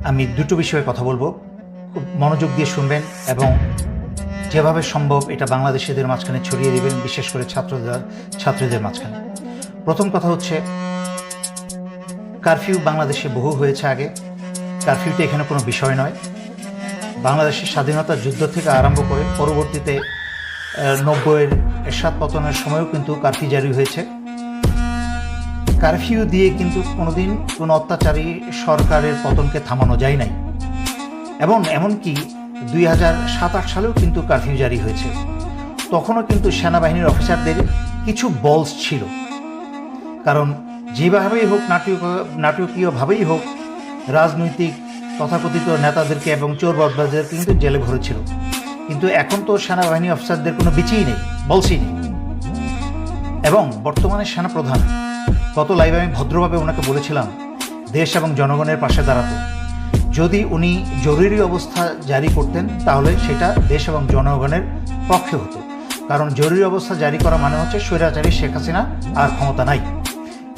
আমি দুটো বিষয়ে কথা বলবো, খুব মনোযোগ দিয়ে শুনবেন এবং যেভাবে সম্ভব এটা বাংলাদেশিদের মাঝখানে ছড়িয়ে দেবেন, বিশেষ করে ছাত্রীদের মাঝখানে। প্রথম কথা হচ্ছে, কারফিউ বাংলাদেশে বহু হয়েছে আগে। কারফিউটা এখানে কোনো বিষয় নয়। বাংলাদেশের স্বাধীনতা যুদ্ধ থেকে আরম্ভ করে পরবর্তীতে 90-এর এরশাদ পতনের সময়ও কিন্তু কারফিউ জারি হয়েছে। কারফিউ দিয়ে কিন্তু কোনোদিন কোনো অত্যাচারী সরকারের পতনকে থামানো যায় নাই, এবং এমনকি 2007-8 সালেও কিন্তু কারফিউ জারি হয়েছে। তখনও কিন্তু সেনাবাহিনীর অফিসারদের কিছু বলস ছিল, কারণ যেভাবেই হোক, নাটকীয়ভাবেই হোক, রাজনৈতিক তথাকথিত নেতাদেরকে এবং চোর বদমাশদেরকে কিন্তু জেলে ভরেছিল। কিন্তু এখন তো সেনাবাহিনী অফিসারদের কোনো বিচিই নেই, বলসই নেই। এবং বর্তমানে সেনাপ্রধান, গত লাইভে আমি ভদ্রভাবে ওনাকে বলেছিলাম দেশ এবং জনগণের পাশে দাঁড়াতে। যদি উনি জরুরি অবস্থা জারি করতেন তাহলে সেটা দেশ এবং জনগণের পক্ষে হতো, কারণ জরুরি অবস্থা জারি করা মানে হচ্ছে স্বৈরাচারী শেখ হাসিনা আর ক্ষমতা নাই।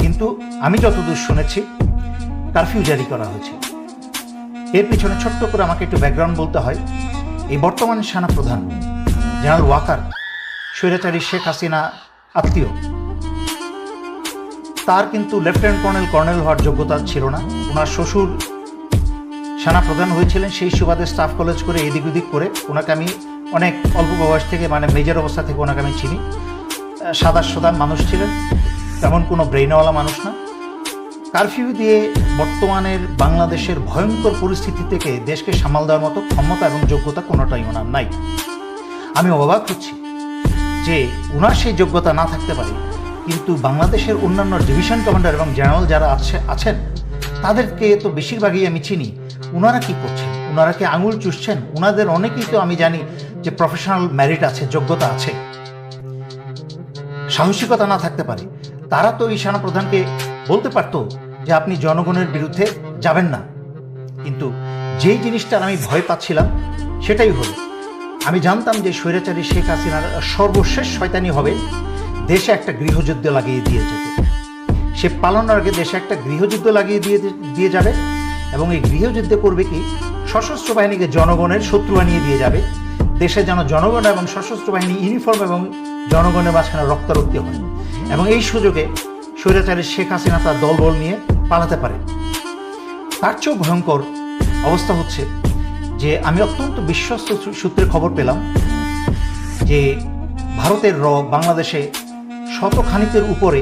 কিন্তু আমি যতদূর শুনেছি কারফিউ জারি করা হয়েছে। এর পিছনে ছোট্ট করে আমাকে একটু ব্যাকগ্রাউন্ড বলতে হয়। এই বর্তমান সেনাপ্রধান জেনারেল ওয়াকার স্বৈরাচারী শেখ হাসিনা আত্মীয়। তার কিন্তু লেফটেন্যান্ট কর্নেল হওয়ার যোগ্যতা ছিল না। ওনার শ্বশুর সেনাপ্রধান হয়েছিলেন, সেই সুবাদে স্টাফ কলেজ করে এদিক ওদিক করে ওনাকে আমি অনেক অল্প বয়স থেকে, মানে মেজর অবস্থা থেকে ওনাকে আমি চিনি। সাদা মানুষ ছিলেন, তেমন কোনো ব্রেইনওয়ালা মানুষ না। কারফিউ দিয়ে বর্তমানের বাংলাদেশের ভয়ঙ্কর পরিস্থিতি থেকে দেশকে সামাল দেওয়ার মতো ক্ষমতা এবং যোগ্যতা কোনোটাই ওনার নাই। আমি অবাক হচ্ছি যে ওনার সেই যোগ্যতা না থাকতে পারে, কিন্তু বাংলাদেশের অন্যান্য ডিভিশন কমান্ডার এবং জেনারেল যারা আছেন তাদেরকে তো বেশিরভাগই আমি চিনি। ওনারা কি করছেন? ওনারা কি আঙুল চুষছেন? ওনাদের অনেকেই তো আমি জানি যে প্রফেশনাল মেরিট আছে, যোগ্যতা আছে। সাহসিকতা না থাকতে পারে। তারা তো এই সেনাপ্রধানকে বলতে পারতো যে আপনি জনগণের বিরুদ্ধে যাবেন না। কিন্তু যেই জিনিসটার আমি ভয় পাচ্ছিলাম সেটাই হলো। আমি জানতাম যে স্বৈরাচারী শেখ হাসিনার সর্বশেষ শয়তানি হবে দেশে একটা গৃহযুদ্ধ লাগিয়ে দিয়ে যেতে। সে পালানোর আগে দেশে একটা গৃহযুদ্ধ লাগিয়ে দিয়ে যাবে, এবং এই গৃহযুদ্ধে করবে কি, সশস্ত্র বাহিনীকে জনগণের শত্রু বানিয়ে দিয়ে যাবে। দেশে যেন জনগণ এবং সশস্ত্র বাহিনী ইউনিফর্ম এবং জনগণের মাঝখানে রক্তারক্তি হয়, এবং এই সুযোগে স্বৈরাচারী শেখ হাসিনা তার দলবল নিয়ে পালাতে পারে। তার চেয়েও ভয়ঙ্কর অবস্থা হচ্ছে যে আমি অত্যন্ত বিশ্বস্ত সূত্রে খবর পেলাম যে ভারতের বাংলাদেশে শতখানিকের উপরে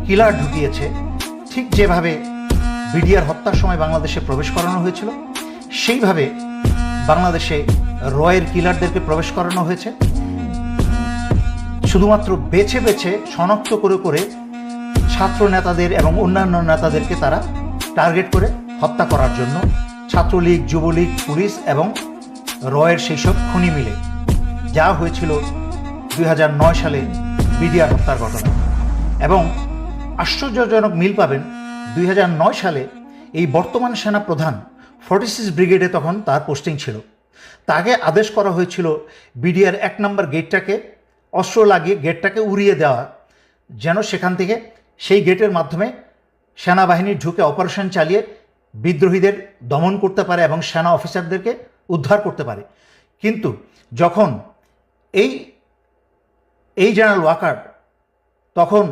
কিলার ঢুকিয়েছে। ঠিক যেভাবে বিডিআর হত্যার সময় বাংলাদেশে প্রবেশ করানো হয়েছিল, সেইভাবে বাংলাদেশে রয়ের কিলারদেরকে প্রবেশ করানো হয়েছে। শুধুমাত্র বেছে বেছে শনাক্ত করে ছাত্র নেতাদের এবং অন্যান্য নেতাদেরকে তারা টার্গেট করে হত্যা করার জন্য ছাত্রলীগ, যুবলীগ, পুলিশ এবং রয়ের সেই সব খুনি মিলে যা হয়েছিল 2009 সালে বিডিআর হত্যার ঘটনা। এবং আশ্চর্যজনক মিল পাবেন, 2009 সালে এই বর্তমান সেনাপ্রধান 46 ব্রিগেডে তখন তার পোস্টিং ছিল। তাকে আদেশ করা হয়েছিল বিডিআর 1 নম্বর গেটটাকে অস্ত্র লাগিয়ে গেটটাকে উড়িয়ে দেওয়া, যেন সেখান থেকে সেই গেটের মাধ্যমে সেনাবাহিনী ঢুকে অপারেশন চালিয়ে বিদ্রোহীদের দমন করতে পারে এবং সেনা অফিসারদেরকে উদ্ধার করতে পারে। কিন্তু যখন এই জেনারেল ওয়াকার তখন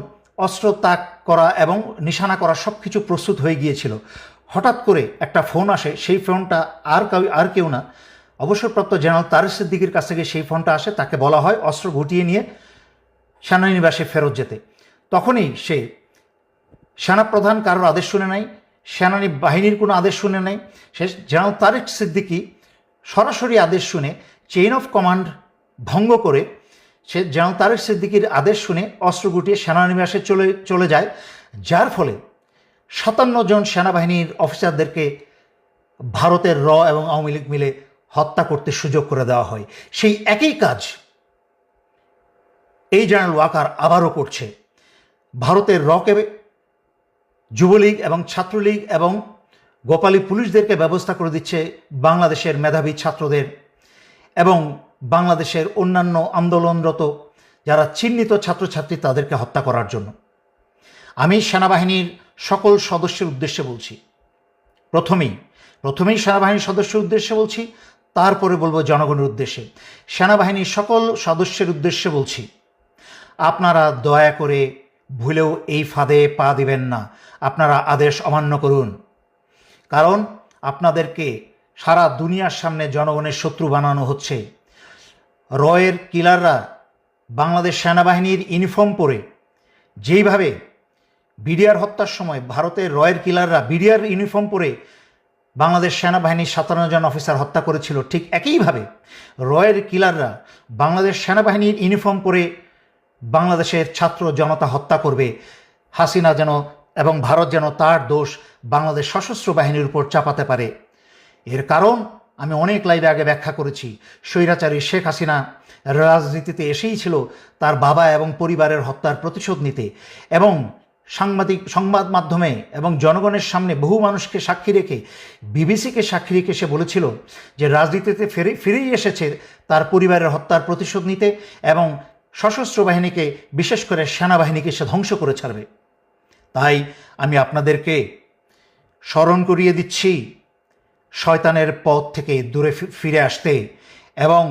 অস্ত্র তাক করা এবং নিশানা করা সব কিছু প্রস্তুত হয়ে গিয়েছিল, হঠাৎ করে একটা ফোন আসে। সেই ফোনটা আর কেউ না, অবসরপ্রাপ্ত জেনারেল তারেক সিদ্দিকীর কাছ থেকে সেই ফোনটা আসে। তাকে বলা হয় অস্ত্র গুটিয়ে নিয়ে সেনানিবাসে ফেরত যেতে। তখনই সে সেনাপ্রধান কারোর আদেশ শুনে নাই, সেনানী বাহিনীর কোনো আদেশ শুনে নাই। সে জেনারেল তারেক সিদ্দিকী সরাসরি আদেশ শুনে চেইন অফ কমান্ড ভঙ্গ করে সে জেনারেল তারেক সিদ্দিকীর আদেশ শুনে অস্ত্র গুটিয়ে সেনানিবাসে চলে যায়, যার ফলে 57 জন সেনাবাহিনীর অফিসারদেরকে ভারতের এবং আওয়ামী লীগ মিলে হত্যা করতে সুযোগ করে দেওয়া হয়। সেই একই কাজ এই জেনারেল ওয়াকার আবারও করছে। ভারতের কে যুবলীগ এবং ছাত্রলীগ এবং গোপালী পুলিশদেরকে ব্যবস্থা করে দিচ্ছে বাংলাদেশের মেধাবী ছাত্রদের এবং বাংলাদেশের অন্যান্য আন্দোলনরত যারা চিহ্নিত ছাত্রছাত্রী তাদেরকে হত্যা করার জন্য। আমি সেনাবাহিনীর সকল সদস্যের উদ্দেশ্যে বলছি, প্রথমেই সেনাবাহিনীর সদস্যের উদ্দেশ্যে বলছি, তারপরে বলবো জনগণের উদ্দেশ্যে। সেনাবাহিনীর সকল সদস্যের উদ্দেশ্যে বলছি, আপনারা দয়া করে ভুলেও এই ফাঁদে পা দিবেন না। আপনারা আদেশ অমান্য করুন, কারণ আপনাদেরকে সারা দুনিয়ার সামনে জনগণের শত্রু বানানো হচ্ছে। রয়ের কিলাররা বাংলাদেশ সেনাবাহিনীর ইউনিফর্ম পরে যেইভাবে বিডিআর হত্যার সময় ভারতের রয়ের কিলাররা বিডিআর ইউনিফর্ম পরে বাংলাদেশ সেনাবাহিনীর 57 জন অফিসার হত্যা করেছিল, ঠিক একইভাবে রয়ের কিলাররা বাংলাদেশ সেনাবাহিনীর ইউনিফর্ম পরে বাংলাদেশের ছাত্র জনতা হত্যা করবে। হাসিনা যেন এবং ভারত যেন তার দোষ বাংলাদেশ সশস্ত্র বাহিনীর উপর চাপাতে পারে। এর কারণ আমি অনেক লাইভে আগে ব্যাখ্যা করেছি। স্বৈরাচারী শেখ হাসিনা রাজনীতিতে এসেই ছিল তার বাবা এবং পরিবারের হত্যার প্রতিশোধ নিতে, এবং সংবাদ মাধ্যমে এবং জনগণের সামনে বহু মানুষকে সাক্ষী রেখে, বিবিসিকে সাক্ষী রেখে সে বলেছিল যে রাজনীতিতে ফিরেই এসেছে তার পরিবারের হত্যার প্রতিশোধ নিতে, এবং সশস্ত্র বাহিনীকে, বিশেষ করে সেনাবাহিনীকে সে ধ্বংস করে ছাড়বে। তাই আমি আপনাদেরকে স্মরণ করিয়ে দিচ্ছি শয়তানের পথ থেকে দূরে ফিরে আসতে এবং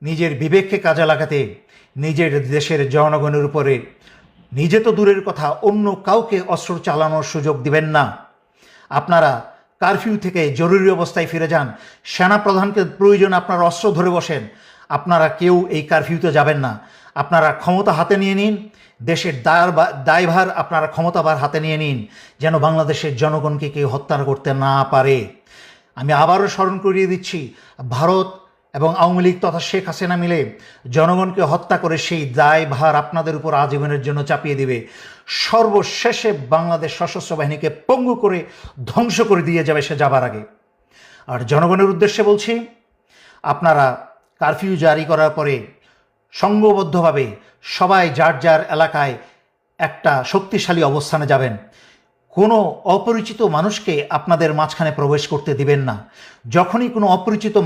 নিজের বিবেককে কাজে লাগাতে, নিজের দেশের জনগণের উপরে নিজে তো দূরের কথা অন্য কাউকে অস্ত্র চালানোর সুযোগ দিবেন না। আপনারা কারফিউ থেকে জরুরি অবস্থায় ফিরে যান। সেনাপ্রধানকে প্রয়োজন আপনারা অস্ত্র ধরে বসেন। আপনারা কেউ এই কারফিউতে যাবেন না। আপনারা ক্ষমতা হাতে নিয়ে নিন, দেশের দায়ভার আপনারা ক্ষমতাভার হাতে নিয়ে নিন, যেন বাংলাদেশের জনগণকে কেউ হত্যা করতে না পারে। আমি আবারও স্মরণ করিয়ে দিচ্ছি, ভারত এবং আওয়ামী লীগ তথা শেখ হাসিনা মিলে জনগণকে হত্যা করে সেই দায়ভার আপনাদের উপর আজীবনের জন্য চাপিয়ে দিবে। সর্বশেষে বাংলাদেশ সশস্ত্র বাহিনীকে পঙ্গু করে ধ্বংস করে দিয়ে যাবে সে যাবার আগে। আর জনগণের উদ্দেশ্যে বলছি, আপনারা কারফিউ জারি করার পরে সংঘবদ্ধভাবে সবাই যার যার এলাকায় একটা শক্তিশালী অবস্থানে যাবেন। কোনো অপরিচিত মানুষকে আপনাদের মাঝখানে প্রবেশ করতে দিবেন না। যখনই কোনো অপরিচিত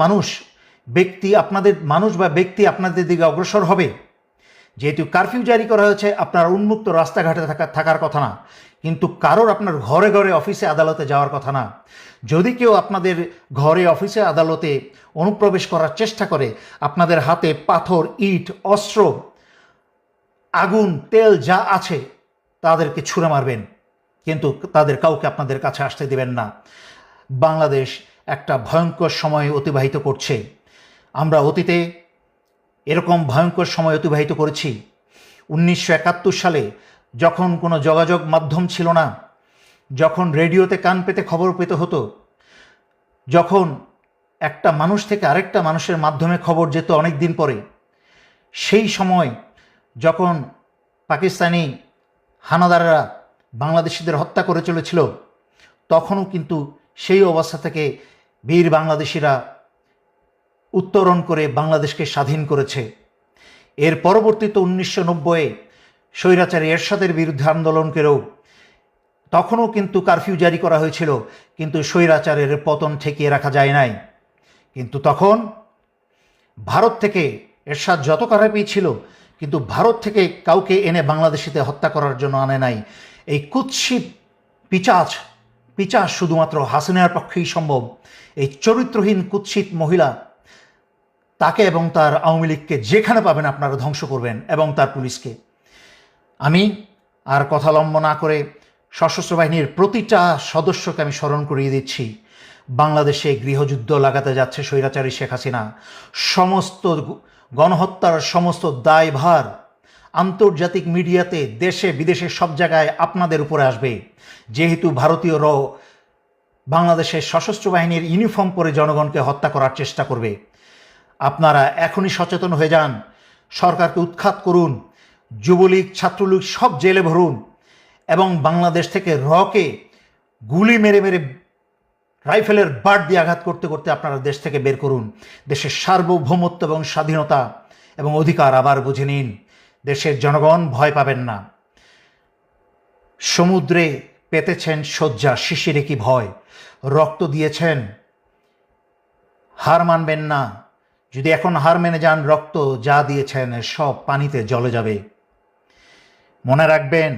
ব্যক্তি আপনাদের দিকে অগ্রসর হবে, যেহেতু কারফিউ জারি করা হয়েছে, আপনার উন্মুক্ত রাস্তাঘাটে থাকার কথা না, কিন্তু কারোর আপনার ঘরে ঘরে অফিসে আদালতে যাওয়ার কথা না। যদি কেউ আপনাদের ঘরে অফিসে আদালতে অনুপ্রবেশ করার চেষ্টা করে, আপনাদের হাতে পাথর, ইট, অস্ত্র, আগুন, তেল যা আছে তাদেরকে ছুঁড়ে মারবেন, কিন্তু তাদের কাউকে আপনাদের কাছে আসতে দেবেন না। বাংলাদেশ একটা ভয়ঙ্কর সময় অতিবাহিত করছে। আমরা অতীতে এরকম ভয়ঙ্কর সময় অতিবাহিত করেছি। 1971 সালে যখন কোনো যোগাযোগ মাধ্যম ছিল না, যখন রেডিওতে কান পেতে খবর পেতে হতো, যখন একটা মানুষ থেকে আরেকটা মানুষের মাধ্যমে খবর যেত অনেক দিন পরে, সেই সময় যখন পাকিস্তানি হানাদাররা বাংলাদেশিদের হত্যা করে চলেছিল, তখনও কিন্তু সেই অবস্থা থেকে বীর বাংলাদেশিরা উত্তরণ করে বাংলাদেশকে স্বাধীন করেছে। এর পরবর্তীতে 1990-এ স্বৈরাচারী এরশাদের বিরুদ্ধে আন্দোলনকেও তখনও কিন্তু কারফিউ জারি করা হয়েছিল, কিন্তু স্বৈরাচারের পতন ঠেকিয়ে রাখা যায় নাই। কিন্তু তখন ভারত থেকে এরশাদ যত খারাপই ছিল, কিন্তু ভারত থেকে কাউকে এনে বাংলাদেশিতে হত্যা করার জন্য আনে নাই। এই কুৎসিত পিচাচ শুধুমাত্র হাসিনার পক্ষেই সম্ভব। এই চরিত্রহীন কুৎসিত মহিলা, তাকে এবং তার আওয়ামী লীগকে যেখানে পাবেন আপনারা ধ্বংস করবেন, এবং তার পুলিশকে। আমি আর কথা লম্ব না করে সশস্ত্র বাহিনীর প্রতিটা সদস্যকে আমি স্মরণ করিয়ে দিচ্ছি, বাংলাদেশে গৃহযুদ্ধ লাগাতে যাচ্ছে স্বৈরাচারী শেখ হাসিনা। সমস্ত গণহত্যার সমস্ত দায়ভার আন্তর্জাতিক মিডিয়াতে, দেশে বিদেশে সব জায়গায় আপনাদের উপরে আসবে, যেহেতু ভারতীয়রাও বাংলাদেশের সশস্ত্র বাহিনীর ইউনিফর্ম পরে জনগণকে হত্যা করার চেষ্টা করবে। আপনারা এখনই সচেতন হয়ে যান, সরকারকে উৎখাত করুন, যুবলীগ, ছাত্রলীগ সব জেলে ভরুন, এবং বাংলাদেশ থেকে রকে গুলি মেরে মেরে রাইফেলের বাট দিয়ে আঘাত করতে করতে আপনারা দেশ থেকে বের করুন। দেশের সার্বভৌমত্ব এবং স্বাধীনতা এবং অধিকার আবার বুঝে নিন। দেশের জনগণ ভয় পাবেন না। সমুদ্রে পেতেছেন শয্যা, শিশিরে কি ভয়, রক্ত দিয়েছেন, হার মানবেন না। যদি এখন হার মেনে যান, রক্ত যা দিয়েছেন সব পানিতে জ্বলে যাবে। মনে রাখবেন,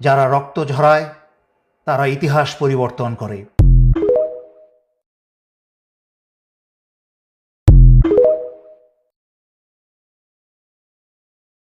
যারা রক্ত ঝরায় তারা ইতিহাস পরিবর্তন করে।